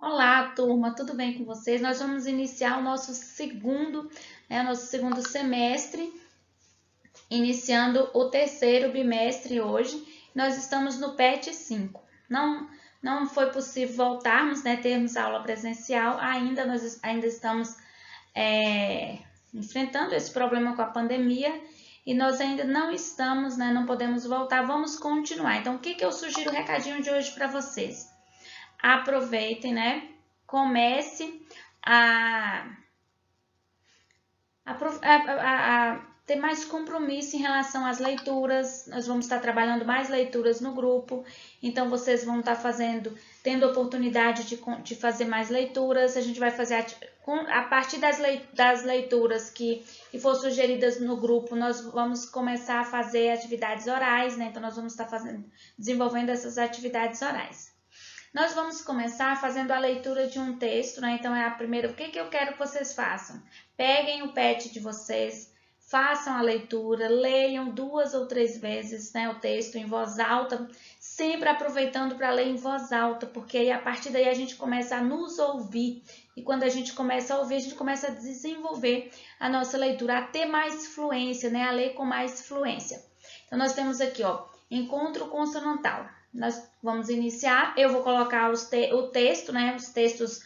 Olá, turma, tudo bem com vocês? Nós vamos iniciar o nosso segundo semestre, iniciando o terceiro bimestre hoje. Nós estamos no PET 5. Não foi possível voltarmos, termos aula presencial ainda. Nós ainda estamos enfrentando esse problema com a pandemia e nós ainda não estamos, não podemos voltar. Vamos continuar. Então, o que eu sugiro o recadinho de hoje para vocês? Aproveitem, comece a ter mais compromisso em relação às leituras. Nós vamos estar trabalhando mais leituras no grupo, então vocês vão estar tendo oportunidade de fazer mais leituras. A gente vai fazer a partir das leituras que for sugeridas no grupo, nós vamos começar a fazer atividades orais, então nós vamos estar desenvolvendo essas atividades orais. Nós vamos começar fazendo a leitura de um texto, então é a primeira. O que eu quero que vocês façam? Peguem o PET de vocês, façam a leitura, leiam 2 ou 3 vezes o texto em voz alta, sempre aproveitando para ler em voz alta, porque aí, a partir daí a gente começa a nos ouvir, e quando a gente começa a ouvir, a gente começa a desenvolver a nossa leitura, a ter mais fluência, a ler com mais fluência. Então, nós temos aqui, encontro consonantal. Nós vamos iniciar, eu vou colocar o texto, os textos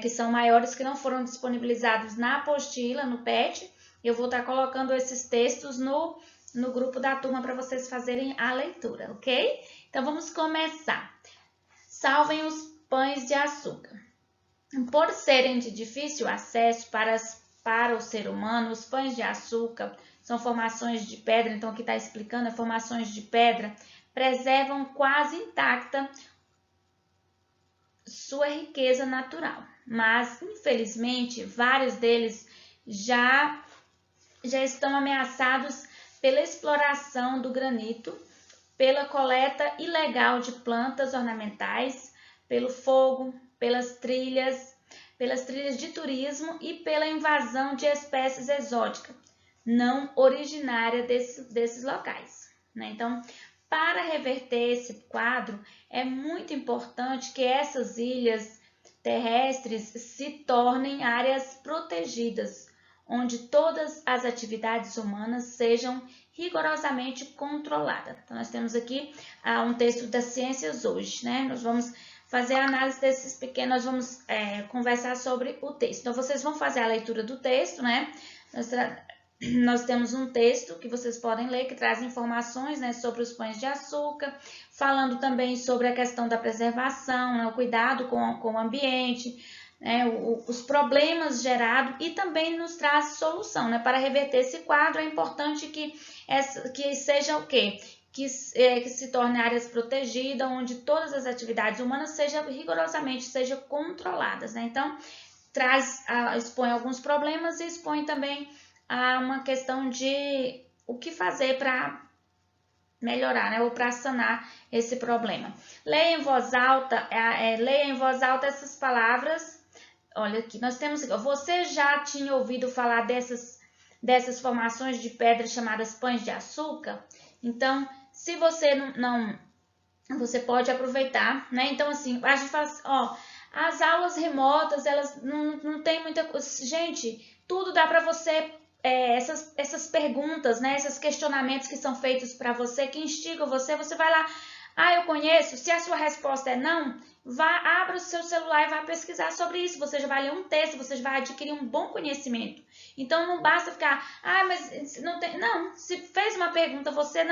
que são maiores, que não foram disponibilizados na apostila, no PET. Eu vou estar colocando esses textos no grupo da turma para vocês fazerem a leitura, ok? Então, vamos começar. Salvem os pães de açúcar. Por serem de difícil acesso para o ser humano, os pães de açúcar são formações de pedra, então aqui está explicando, formações de pedra, preservam quase intacta sua riqueza natural, mas infelizmente vários deles já estão ameaçados pela exploração do granito, pela coleta ilegal de plantas ornamentais, pelo fogo, pelas trilhas de turismo e pela invasão de espécies exóticas não originárias desses locais. Então, para reverter esse quadro, é muito importante que essas ilhas terrestres se tornem áreas protegidas, onde todas as atividades humanas sejam rigorosamente controladas. Então, nós temos aqui um texto das ciências hoje, Nós vamos fazer a análise desses pequenos, nós vamos conversar sobre o texto. Então, vocês vão fazer a leitura do texto, Nós temos um texto que vocês podem ler, que traz informações sobre os pães de açúcar, falando também sobre a questão da preservação, o cuidado com o ambiente, os problemas gerados, e também nos traz solução. Para reverter esse quadro, é importante que seja o quê? Que se torne áreas protegidas, onde todas as atividades humanas sejam rigorosamente controladas. Então, expõe alguns problemas e expõe também uma questão de o que fazer para melhorar, ou para sanar esse problema. Leia em voz alta, essas palavras. Olha aqui, nós temos. Você já tinha ouvido falar dessas formações de pedra chamadas pães de açúcar? Então, se você não você pode aproveitar, Então, assim, a gente fala assim, as aulas remotas, elas não tem muita coisa. Gente, tudo dá para você, essas perguntas, esses questionamentos que são feitos para você, que instigam você vai lá, eu conheço. Se a sua resposta é não, abra o seu celular e vá pesquisar sobre isso. Você já vai ler um texto, você já vai adquirir um bom conhecimento. Então, não basta ficar, mas não tem. Não, se fez uma pergunta, você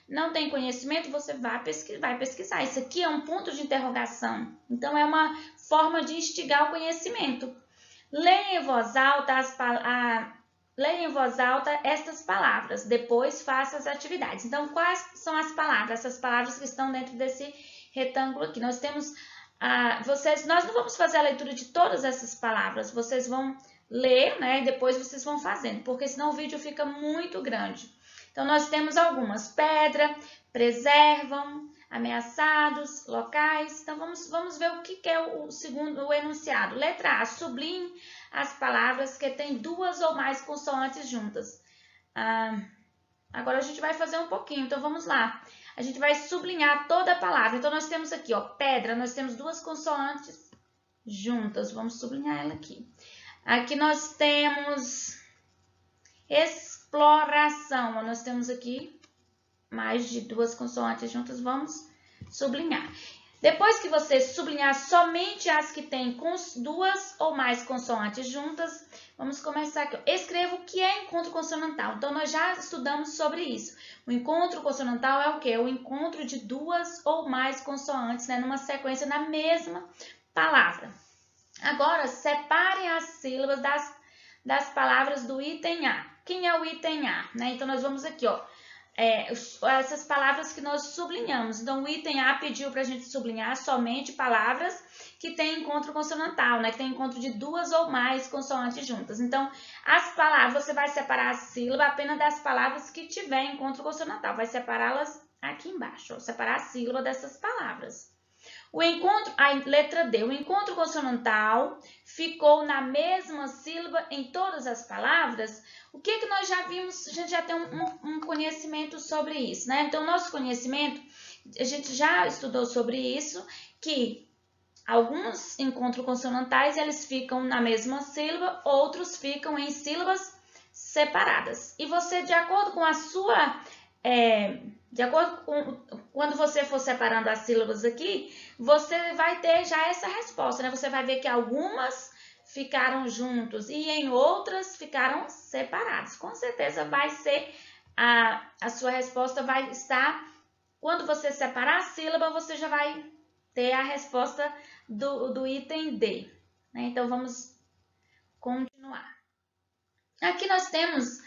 não tem conhecimento, você vai pesquisar. Isso aqui é um ponto de interrogação. Então, é uma forma de instigar o conhecimento. Leia em voz alta Leia em voz alta estas palavras, depois faça as atividades. Então, quais são as palavras? Essas palavras que estão dentro desse retângulo aqui. Nós temos, nós não vamos fazer a leitura de todas essas palavras, vocês vão ler, e depois vocês vão fazendo, porque senão o vídeo fica muito grande. Então, nós temos algumas: pedra, preservam, ameaçados, locais. Então, vamos ver o que é o enunciado. Letra A, sublinhe as palavras que têm 2 ou mais consoantes juntas. Agora, a gente vai fazer um pouquinho, então vamos lá. A gente vai sublinhar toda a palavra. Então, nós temos aqui, pedra, nós temos 2 consoantes juntas. Vamos sublinhar ela aqui. Aqui nós temos exploração. Nós temos aqui mais de 2 consoantes juntas. Vamos sublinhar. Depois que você sublinhar somente as que têm 2 ou mais consoantes juntas, vamos começar aqui. Escreva o que é encontro consonantal. Então, nós já estudamos sobre isso. O encontro consonantal é o quê? O encontro de 2 ou mais consoantes, né, numa sequência na mesma palavra. Agora, separem as sílabas das palavras do item A. Quem é o item A? Né? Então, nós vamos aqui, ó. Essas palavras que nós sublinhamos. Então, o item A pediu para a gente sublinhar somente palavras que têm encontro consonantal, né? Que tem encontro de 2 ou mais consoantes juntas. Então, as palavras, você vai separar a sílaba apenas das palavras que tiver encontro consonantal. Vai separá-las aqui embaixo, ó, separar a sílaba dessas palavras. A letra D, o encontro consonantal ficou na mesma sílaba em todas as palavras. O que nós já vimos? A gente já tem um conhecimento sobre isso, né? Então, nosso conhecimento, a gente já estudou sobre isso, que alguns encontros consonantais, eles ficam na mesma sílaba, outros ficam em sílabas separadas. E você, de acordo com a sua... quando você for separando as sílabas aqui, você vai ter já essa resposta, né? Você vai ver que algumas ficaram juntos e em outras ficaram separadas. Com certeza vai ser, a sua resposta vai estar, quando você separar a sílaba, você já vai ter a resposta do item D, né? Então, vamos continuar. Aqui nós temos...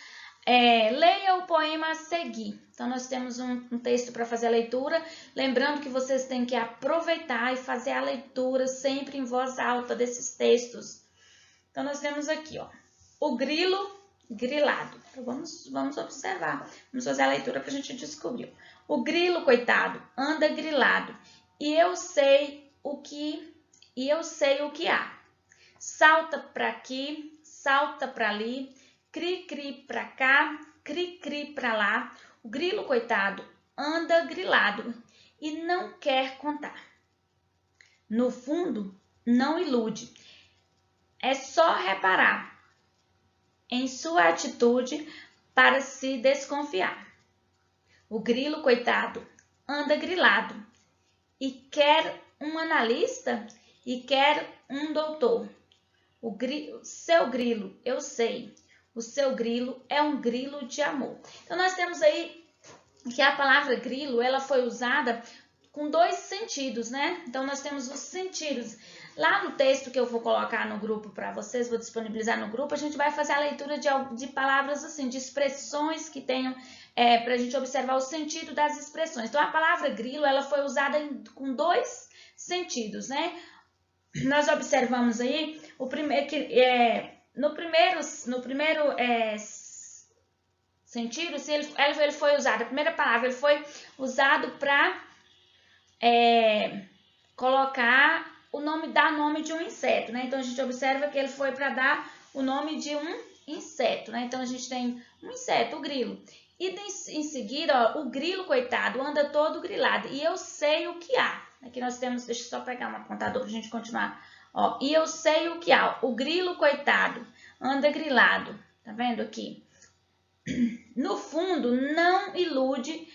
leia o poema a seguir. Então, nós temos um texto para fazer a leitura. Lembrando que vocês têm que aproveitar e fazer a leitura sempre em voz alta desses textos. Então, nós temos aqui, ó, o grilo grilado. Então, vamos observar. Vamos fazer a leitura para a gente descobrir. O grilo, coitado, anda grilado. E eu sei o que há. Salta para aqui, salta para ali. Cri-cri pra cá, cri-cri pra lá. O grilo, coitado, anda grilado e não quer contar. No fundo, não ilude. É só reparar em sua atitude para se desconfiar. O grilo, coitado, anda grilado e quer um analista e quer um doutor. Seu grilo, eu sei. O seu grilo é um grilo de amor. Então, nós temos aí que a palavra grilo, ela foi usada com 2 sentidos, né? Então, nós temos os sentidos. Lá no texto que eu vou colocar no grupo para vocês, vou disponibilizar no grupo, a gente vai fazer a leitura de palavras assim, de expressões que tenham, para a gente observar o sentido das expressões. Então, a palavra grilo, ela foi usada com 2 sentidos, né? Nós observamos aí o primeiro que... No primeiro sentido, se ele foi usado, a primeira palavra, ele foi usado para colocar dar nome de um inseto, né? Então, a gente observa que ele foi para dar o nome de um inseto, né? Então, a gente tem um inseto, o grilo. E em seguida, ó, o grilo, coitado, anda todo grilado. E eu sei o que há. Aqui nós temos, deixa eu só pegar um apontador para a gente continuar. Ó, e eu sei o que há. O grilo, coitado, anda grilado. Tá vendo aqui? No fundo, não ilude.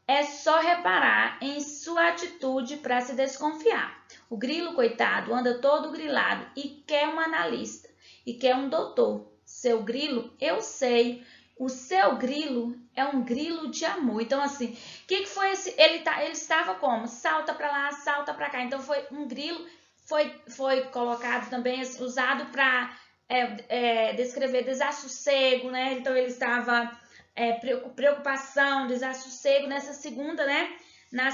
É só reparar em sua atitude para se desconfiar. O grilo, coitado, anda todo grilado e quer um analista e quer um doutor. Seu grilo, eu sei. O seu grilo é um grilo de amor. Então, assim, o que foi esse? Ele estava como? Salta para lá, salta para cá. Então, foi um grilo, foi colocado também, usado para descrever desassossego, né? Então, ele estava preocupação, desassossego nessa segunda, né? Na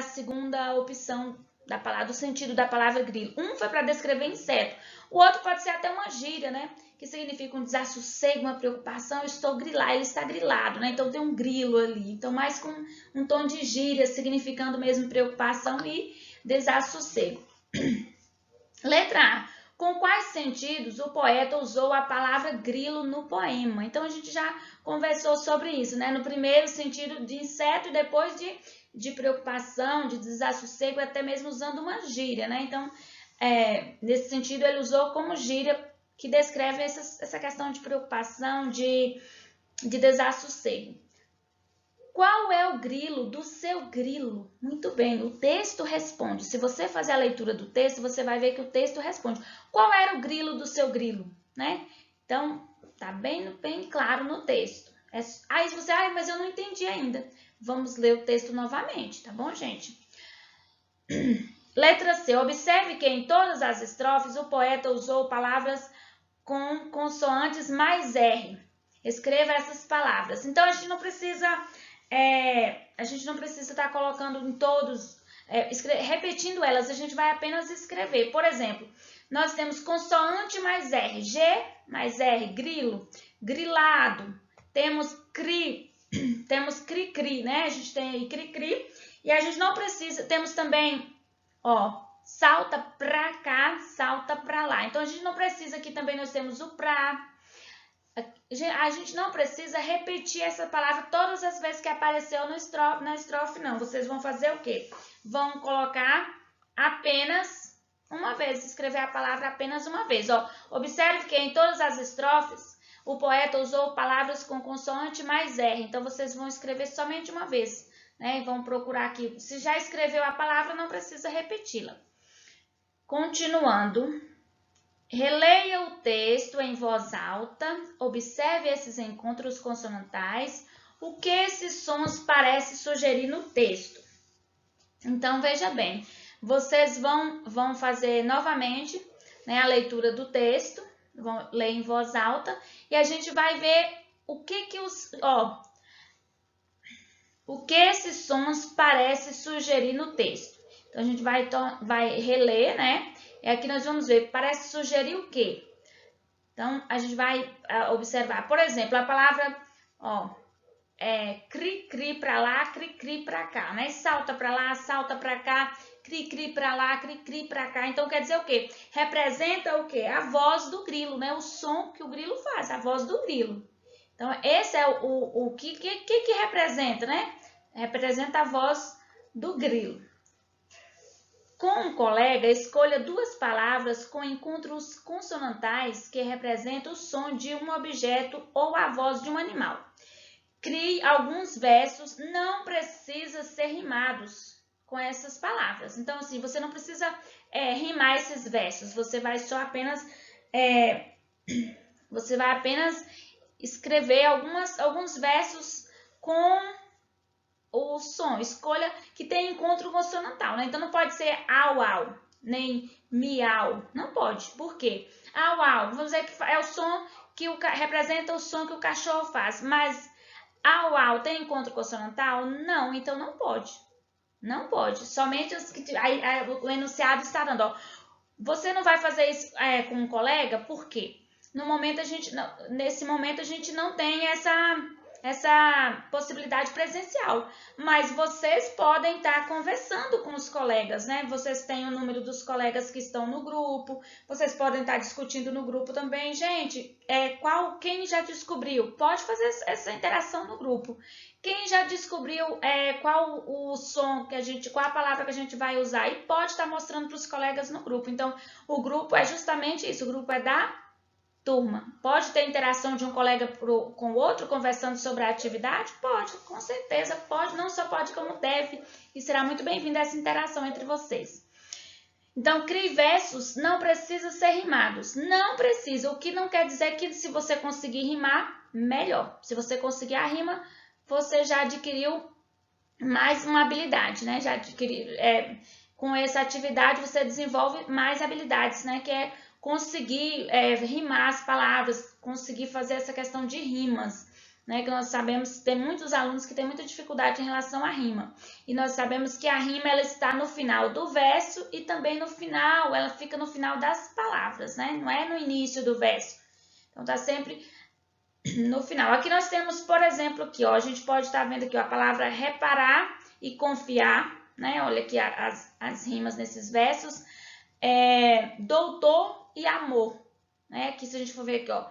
segunda opção da palavra, do sentido da palavra grilo. Um foi para descrever inseto. O outro pode ser até uma gíria, né? Que significa um desassossego, uma preocupação. Eu estou grilado, ele está grilado, né? Então tem um grilo ali. Então, mais com um tom de gíria, significando mesmo preocupação e desassossego. Letra A. Com quais sentidos o poeta usou a palavra grilo no poema? Então, a gente já conversou sobre isso, né? No primeiro sentido de inseto e depois de preocupação, de desassossego, até mesmo usando uma gíria, né? Então, nesse sentido, ele usou como gíria que descreve essa questão de preocupação, de desassossego. Qual é o grilo do seu grilo? Muito bem, o texto responde. Se você fazer a leitura do texto, você vai ver que o texto responde. Qual era o grilo do seu grilo, né? Então, tá bem claro no texto. Aí você, mas eu não entendi ainda. Vamos ler o texto novamente, tá bom, gente? Letra C. Observe que em todas as estrofes o poeta usou palavras com consoantes mais R. Escreva essas palavras. Então, a gente não precisa estar colocando em todos, repetindo elas, a gente vai apenas escrever. Por exemplo, nós temos consoante mais R, G mais R, grilo, grilado, temos cri-cri, né? A gente tem aí cri-cri, e a gente não precisa, temos também, salta pra cá, salta pra lá. Então, a gente não precisa, aqui também nós temos o pra. A gente não precisa repetir essa palavra todas as vezes que apareceu na estrofe, não. Vocês vão fazer o quê? Vão colocar apenas uma vez, escrever a palavra apenas uma vez. Observe que em todas as estrofes, o poeta usou palavras com consoante mais R. Então, vocês vão escrever somente uma vez, né? E vão procurar aqui. Se já escreveu a palavra, não precisa repeti-la. Continuando. Releia o texto em voz alta, observe esses encontros consonantais, o que esses sons parecem sugerir no texto. Então, veja bem, vocês vão fazer novamente, né, a leitura do texto, vão ler em voz alta, e a gente vai ver o que esses sons parecem sugerir no texto. Então, a gente vai reler, né? E aqui nós vamos ver, parece sugerir o quê? Então, a gente vai observar, por exemplo, a palavra, cri-cri para lá, cri-cri para cá, né? Salta para lá, salta para cá, cri-cri para lá, cri-cri para cá. Então, quer dizer o quê? Representa o quê? A voz do grilo, né? O som que o grilo faz, a voz do grilo. Então, esse é o que representa, né? Representa a voz do grilo. Com um colega, escolha duas palavras com encontros consonantais que representam o som de um objeto ou a voz de um animal. Crie alguns versos, não precisa ser rimados com essas palavras. Então, assim, você não precisa rimar esses versos, você vai apenas escrever alguns versos com o som, escolha que tem encontro consonantal, né? Então, não pode ser au, nem miau, não pode. Por quê? Au, vamos dizer que é o som que representa o som que o cachorro faz, mas au tem encontro consonantal? Não, então não pode. Não pode, somente os que o enunciado está dando, Você não vai fazer isso com um colega, por quê? Nesse momento a gente não tem essa possibilidade presencial, mas vocês podem estar conversando com os colegas, né? Vocês têm o número dos colegas que estão no grupo, vocês podem estar discutindo no grupo também. Gente, quem já descobriu? Pode fazer essa interação no grupo. Quem já descobriu qual o som qual a palavra que a gente vai usar e pode estar mostrando para os colegas no grupo. Então, o grupo é justamente isso, o grupo é da turma. Pode ter interação de um colega com o outro, conversando sobre a atividade? Pode, com certeza pode, não só pode como deve, e será muito bem-vinda essa interação entre vocês. Então, crie versos, não precisa ser rimados, não precisa, o que não quer dizer que se você conseguir rimar, melhor. Se você conseguir a rima, você já adquiriu mais uma habilidade, né? Já adquiriu, com essa atividade você desenvolve mais habilidades, né? Que é conseguir rimar as palavras, conseguir fazer essa questão de rimas, né? Que nós sabemos que tem muitos alunos que têm muita dificuldade em relação à rima. E nós sabemos que a rima ela está no final do verso e também no final, ela fica no final das palavras, né? Não é no início do verso. Então, está sempre no final. Aqui nós temos, por exemplo, aqui, a gente pode estar vendo aqui a palavra reparar e confiar, né? Olha aqui as rimas nesses versos. doutor e amor, né? Aqui se a gente for ver aqui, ó.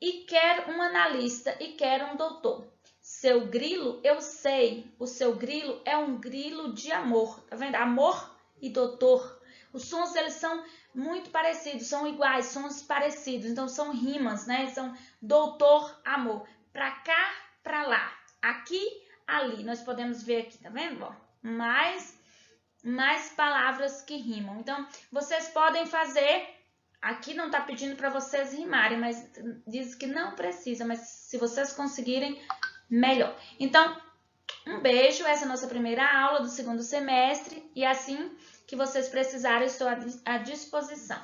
E quer um analista e quer um doutor. Seu grilo, eu sei, o seu grilo é um grilo de amor, tá vendo? Amor e doutor. Os sons, eles são muito parecidos, são iguais, sons parecidos, então são rimas, né? São doutor, amor. Pra cá, pra lá. Aqui, ali. Nós podemos ver aqui, tá vendo? Ó, mais palavras que rimam. Então, vocês podem fazer. Aqui não tá pedindo para vocês rimarem, mas diz que não precisa, mas se vocês conseguirem, melhor. Então, um beijo, essa é a nossa primeira aula do segundo semestre e assim que vocês precisarem, estou à disposição.